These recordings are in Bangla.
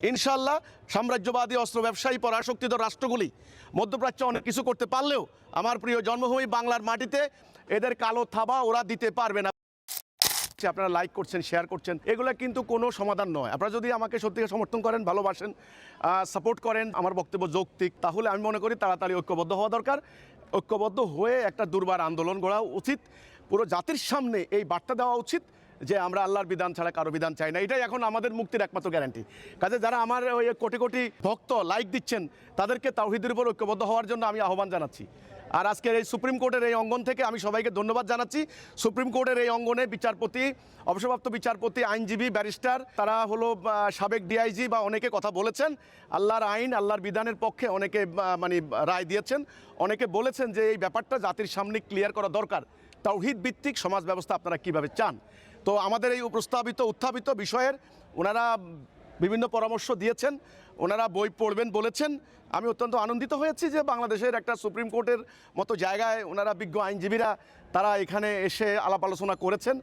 ইনশাআল্লাহ সাম্রাজ্যবাদী অস্ত্র ব্যবসায়ী পরাশক্তিত রাষ্ট্রগুলি মধ্যপ্রাচ্যে অনেক কিছু করতে পারলেও আমার প্রিয় জন্মভূমি বাংলার মাটিতে এদের কালো থাবা ওরা দিতে পারবে না। আপনারা লাইক করছেন, শেয়ার করছেন, এগুলো কিন্তু কোনো সমাধান নয়। আপনারা যদি আমাকে সত্যিকার সমর্থন করেন, ভালোবাসেন, সাপোর্ট করেন, আমার বক্তব্য যৌক্তিক, তাহলে আমি মনে করি তাড়াতাড়ি ঐক্যবদ্ধ হওয়া দরকার। ঐক্যবদ্ধ হয়ে একটা দুর্বার আন্দোলন গড়া উচিত। পুরো জাতির সামনে এই বার্তা দেওয়া উচিত যে আমরা আল্লাহর বিধান ছাড়া কারো বিধান চাই না। এটাই এখন আমাদের মুক্তির একমাত্র গ্যারান্টি। কাজে যারা আমার ওই কোটি কোটি ভক্ত লাইক দিচ্ছেন, তাদেরকে তাওহীদের উপর ঐক্যবদ্ধ হওয়ার জন্য আমি আহ্বান জানাচ্ছি। আর আজকের এই সুপ্রিম কোর্টের এই অঙ্গন থেকে আমি সবাইকে ধন্যবাদ জানাচ্ছি। সুপ্রিম কোর্টের এই অঙ্গনে বিচারপতি, অবসরপ্রাপ্ত বিচারপতি, আইনজীবী, ব্যারিস্টার, তারা হলো সাবেক ডিআইজি বা অনেকে কথা বলেছেন আল্লাহর আইন, আল্লাহর বিধানের পক্ষে, অনেকে মানে রায় দিয়েছেন, অনেকে বলেছেন যে এই ব্যাপারটা জাতির সামনে ক্লিয়ার করা দরকার। তাওহীদ ভিত্তিক সমাজ ব্যবস্থা আপনারা কীভাবে চান? তো আমাদের এই প্রস্তাবিত উত্থাপিত বিষয়ের ওনারা বিভিন্ন পরামর্শ দিয়েছেন, ওনারা বই পড়বেন বলেছেন। আমি অত্যন্ত আনন্দিত হয়েছি যে বাংলাদেশের একটা সুপ্রিম কোর্টের মতো জায়গায় ওনারা বিজ্ঞ আইনজীবীরা তারা এখানে এসে আলাপ আলোচনা করেছেন।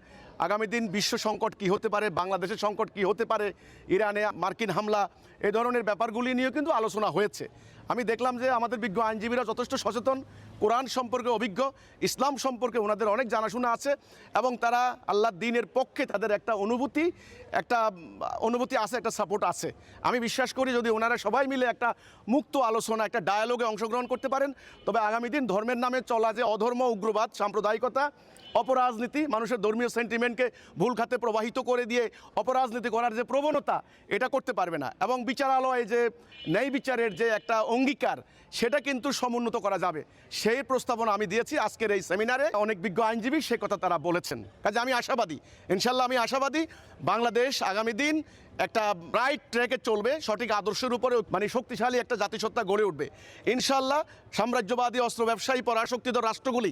আগামী দিন বিশ্ব সংকট কী হতে পারে, বাংলাদেশের সংকট কী হতে পারে, ইরানে মার্কিন হামলা, এই ধরনের ব্যাপারগুলি নিয়েও কিন্তু আলোচনা হয়েছে। আমি দেখলাম যে আমাদের বিজ্ঞ আইনজীবীরা যথেষ্ট সচেতন, কোরআন সম্পর্কে অভিজ্ঞ, ইসলাম সম্পর্কে ওনাদের অনেক জানাশোনা আছে এবং তারা আল্লাহর দ্বীনের পক্ষে তাদের একটা অনুভূতি আছে, একটা সাপোর্ট আছে। আমি বিশ্বাস করি যদি ওনারা সবাই মিলে একটা মুক্ত আলোচনা, একটা ডায়ালগে অংশগ্রহণ করতে পারেন, তবে আগামী দিন ধর্মের নামে চলা যে অধর্ম, উগ্রবাদ, সাম্প্রদায়িকতা, অপরাজনীতি, মানুষের ধর্মীয় সেন্টিমেন্টকে ভুল খাতে প্রবাহিত করে দিয়ে অপরাজনীতি করার যে প্রবণতা, এটা করতে পারবে না। এবং বিচারালয়ে যে ন্যায় বিচারের যে একটা অঙ্গীকার, সেটা কিন্তু সমুন্নত করা যাবে। সেই প্রস্তাবনা আমি দিয়েছি আজকের এই সেমিনারে। অনেক বিজ্ঞ আইনজীবী সে কথা তারা বলেছেন। কাজে আমি আশাবাদী, ইনশাল্লাহ আমি আশাবাদী বাংলাদেশ আগামী দিন একটা রাইট ট্র্যাকে চলবে, সঠিক আদর্শের উপরে মানে শক্তিশালী একটা জাতিসত্তা গড়ে উঠবে ইনশাল্লাহ। সাম্রাজ্যবাদী অস্ত্র ব্যবসায়ী পরাশক্তিত রাষ্ট্রগুলি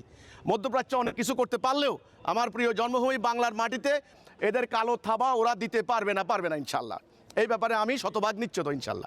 মধ্যপ্রাচ্যে অনেক কিছু করতে পারলেও আমার প্রিয় জন্মভূমি বাংলার মাটিতে এদের কালো থাবা ওরা দিতে পারবে না ইনশাল্লাহ। এই ব্যাপারে আমি শতভাগ নিশ্চিত ইনশাল্লাহ।